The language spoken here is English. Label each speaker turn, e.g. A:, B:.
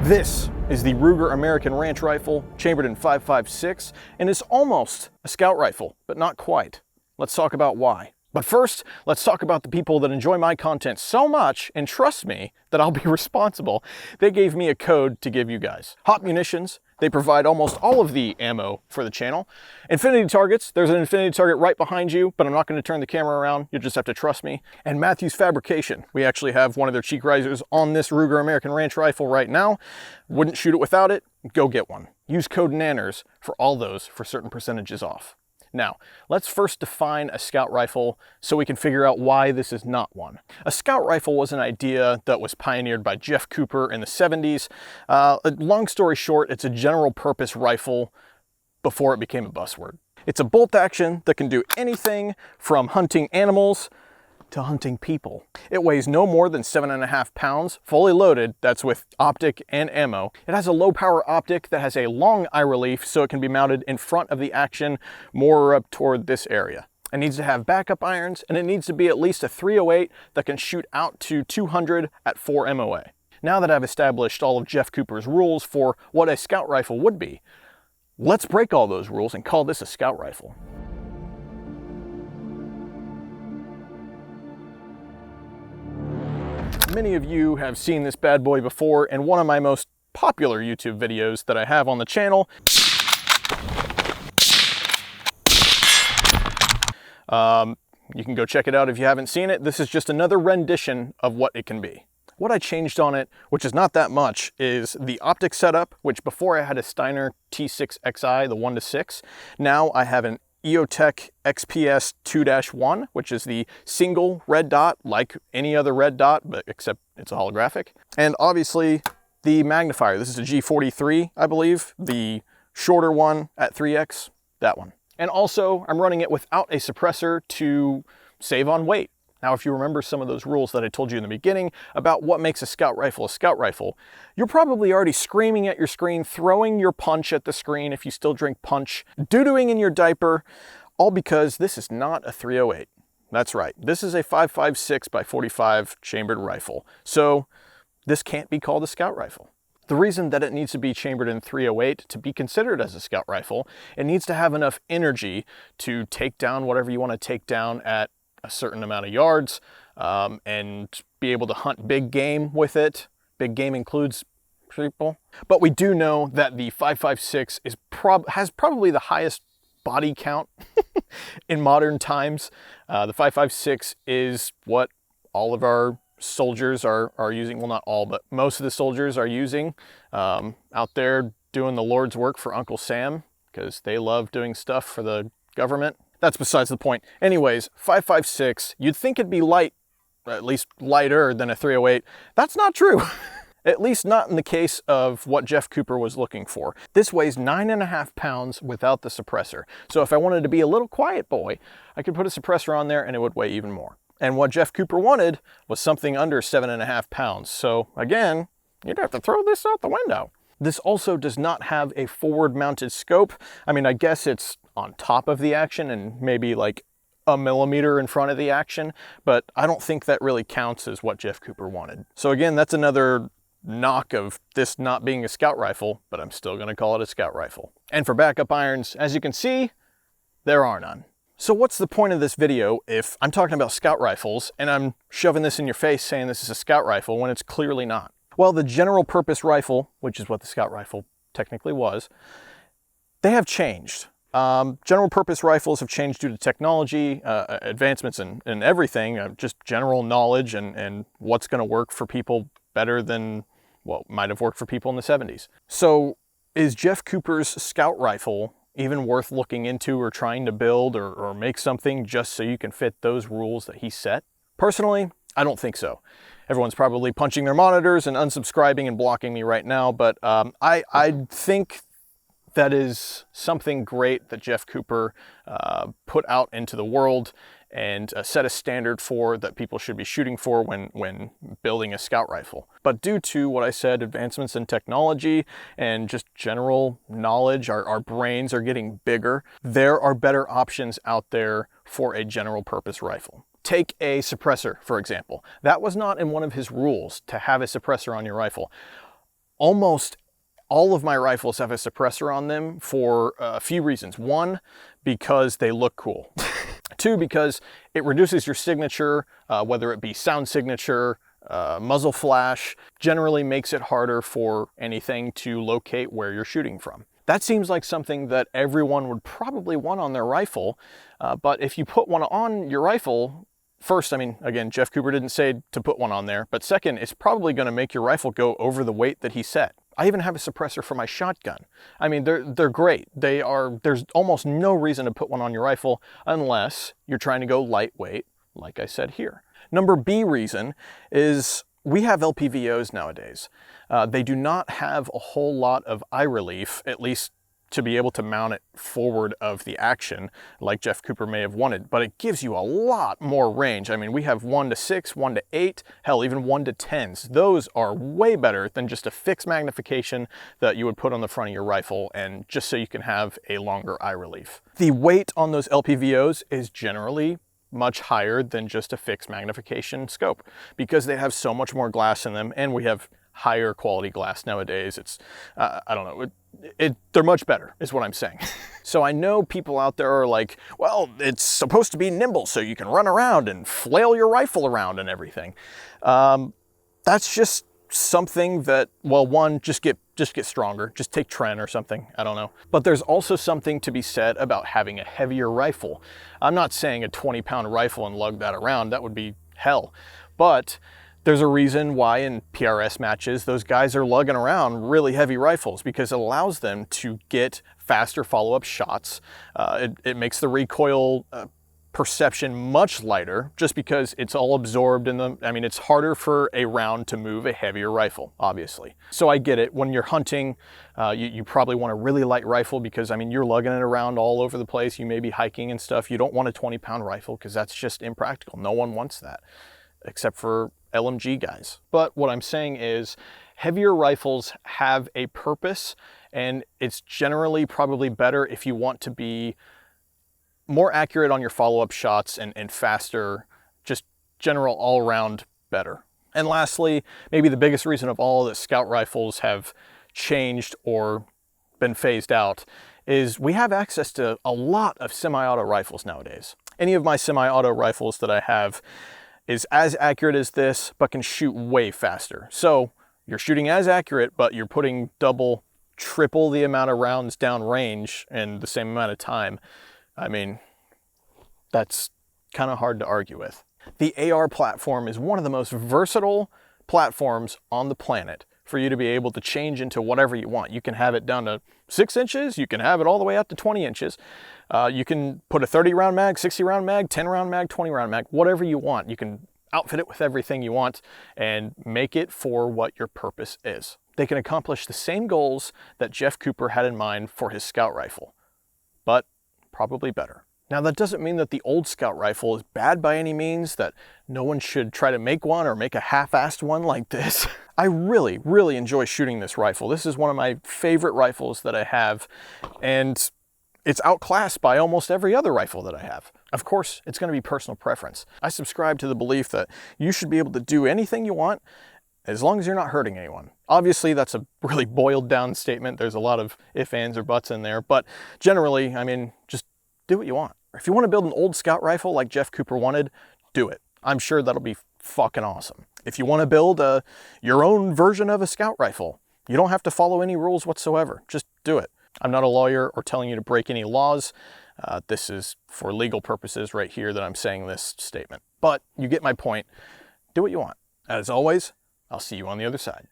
A: This is the Ruger American Ranch Rifle, chambered in 5.56, and it's almost a scout rifle, but not quite. Let's talk about why. But first, let's talk about the people that enjoy my content so much and trust me that I'll be responsible. They gave me a code to give you guys. Hot Munitions. They provide almost all of the ammo for the channel. Infinity Targets, there's an Infinity Target right behind you, but I'm not going to turn the camera around. You'll just have to trust me. And Matthews Fabrication. We actually have one of their cheek risers on this Ruger American Ranch Rifle right now. Wouldn't shoot it without it. Go get one. Use code NANNERS for all those for certain percentages off. Now, let's first define a scout rifle so we can figure out why this is not one. A scout rifle was an idea that was pioneered by Jeff Cooper in the 70s. Long story short, it's a general purpose rifle before it became a buzzword. It's a bolt action that can do anything from hunting animals to hunting people. It weighs no more than 7.5 pounds, fully loaded, that's with optic and ammo. It has a low power optic that has a long eye relief so it can be mounted in front of the action, more up toward this area. It needs to have backup irons, and it needs to be at least a 308 that can shoot out to 200 at 4 MOA. Now that I've established all of Jeff Cooper's rules for what a scout rifle would be, let's break all those rules and call this a scout rifle. Many of you have seen this bad boy before in one of my most popular YouTube videos that I have on the channel. You can go check it out if you haven't seen it. This is just another rendition of what it can be. What I changed on it, which is not that much, is the optic setup, which before I had a Steiner T6XI, the 1:6. Now I have an EOTech XPS 2-1, which is the single red dot, like any other red dot, but except it's a holographic. And obviously the magnifier. This is a G43, I believe. The shorter one at 3X, that one. And also I'm running it without a suppressor to save on weight. Now, if you remember some of those rules that I told you in the beginning about what makes a scout rifle, you're probably already screaming at your screen, throwing your punch at the screen if you still drink punch, doo-dooing in your diaper, all because this is not a 308. That's right, this is a 5.56 by 45 chambered rifle. So this can't be called a scout rifle. The reason that it needs to be chambered in 308 to be considered as a scout rifle, it needs to have enough energy to take down whatever you want to take down at a certain amount of yards, and be able to hunt big game with it. Big game includes people. But we do know that the 5.56 has probably the highest body count in modern times. The 5.56 is what all of our soldiers are using. Well, not all, but most of the soldiers are using out there doing the Lord's work for Uncle Sam, because they love doing stuff for the government. That's besides the point. Anyways, 5.56, you'd think it'd be light, at least lighter than a 308. That's not true. At least not in the case of what Jeff Cooper was looking for. This weighs 9.5 pounds without the suppressor. So if I wanted to be a little quiet boy, I could put a suppressor on there and it would weigh even more. And what Jeff Cooper wanted was something under 7.5 pounds. So again, you'd have to throw this out the window. This also does not have a forward mounted scope. I mean, I guess it's on top of the action and maybe like a millimeter in front of the action, but I don't think that really counts as what Jeff Cooper wanted. So again, that's another knock of this not being a scout rifle, but I'm still gonna call it a scout rifle. And for backup irons, as you can see, there are none. So what's the point of this video if I'm talking about scout rifles and I'm shoving this in your face saying this is a scout rifle when it's clearly not? Well, the general purpose rifle, which is what the scout rifle technically was, they have changed. General purpose rifles have changed due to technology, advancements in everything, just general knowledge and what's going to work for people better than what might have worked for people in the 70s. So is Jeff Cooper's scout rifle even worth looking into or trying to build or make something just so you can fit those rules that he set? Personally, I don't think so. Everyone's probably punching their monitors and unsubscribing and blocking me right now, but I think that is something great that Jeff Cooper put out into the world and set a standard for that people should be shooting for when building a scout rifle. But due to what I said, advancements in technology and just general knowledge, our brains are getting bigger. There are better options out there for a general purpose rifle. Take a suppressor, for example. That was not in one of his rules to have a suppressor on your rifle. Almost all of my rifles have a suppressor on them for a few reasons. One, because they look cool. Two, because it reduces your signature, whether it be sound signature, muzzle flash, generally makes it harder for anything to locate where you're shooting from. That seems like something that everyone would probably want on their rifle, but if you put one on your rifle, first, I mean, again, Jeff Cooper didn't say to put one on there, but second, it's probably going to make your rifle go over the weight that he set. I even have a suppressor for my shotgun. I mean, they're great. There's almost no reason to put one on your rifle unless you're trying to go lightweight, like I said here. Number B reason is we have LPVOs nowadays. They do not have a whole lot of eye relief, at least to be able to mount it forward of the action like Jeff Cooper may have wanted, but it gives you a lot more range. I mean, we have 1 to 6, 1 to 8, hell, even 1 to 10s. Those are way better than just a fixed magnification that you would put on the front of your rifle and just so you can have a longer eye relief. The weight on those LPVOs is generally much higher than just a fixed magnification scope because they have so much more glass in them, and we have higher quality glass nowadays. It's, I don't know, they're much better is what I'm saying. So I know people out there are like, well, it's supposed to be nimble so you can run around and flail your rifle around and everything. That's just something that, well, one, just get stronger, just take Tren or something, I don't know. But there's also something to be said about having a heavier rifle. I'm not saying a 20-pound rifle and lug that around, that would be hell. But there's a reason why in PRS matches, those guys are lugging around really heavy rifles because it allows them to get faster follow-up shots. It makes the recoil perception much lighter just because it's all absorbed in the, I mean, it's harder for a round to move a heavier rifle, obviously. So I get it. When you're hunting, you probably want a really light rifle because, I mean, you're lugging it around all over the place. You may be hiking and stuff. You don't want a 20-pound rifle because that's just impractical. No one wants that except for LMG guys. But what I'm saying is heavier rifles have a purpose, and it's generally probably better if you want to be more accurate on your follow-up shots and faster, just general all-around better. And lastly, maybe the biggest reason of all that scout rifles have changed or been phased out is we have access to a lot of semi-auto rifles nowadays. Any of my semi-auto rifles that I have is as accurate as this, but can shoot way faster. So you're shooting as accurate, but you're putting double, triple the amount of rounds down range in the same amount of time. I mean, that's kind of hard to argue with. The AR platform is one of the most versatile platforms on the planet for you to be able to change into whatever you want. You can have it down to 6 inches, you can have it all the way up to 20 inches. You can put a 30-round mag, 60-round mag, 10-round mag, 20-round mag, whatever you want. You can outfit it with everything you want and make it for what your purpose is. They can accomplish the same goals that Jeff Cooper had in mind for his scout rifle, but probably better. Now, that doesn't mean that the old scout rifle is bad by any means, that no one should try to make one or make a half-assed one like this. I really, really enjoy shooting this rifle. This is one of my favorite rifles that I have, and it's outclassed by almost every other rifle that I have. Of course, it's going to be personal preference. I subscribe to the belief that you should be able to do anything you want as long as you're not hurting anyone. Obviously, that's a really boiled down statement. There's a lot of ifs, ands, or buts in there, but generally, I mean, just do what you want. If you want to build an old scout rifle like Jeff Cooper wanted, do it. I'm sure that'll be fucking awesome. If you want to build your own version of a scout rifle, you don't have to follow any rules whatsoever. Just do it. I'm not a lawyer or telling you to break any laws. This is for legal purposes right here that I'm saying this statement. But you get my point. Do what you want. As always, I'll see you on the other side.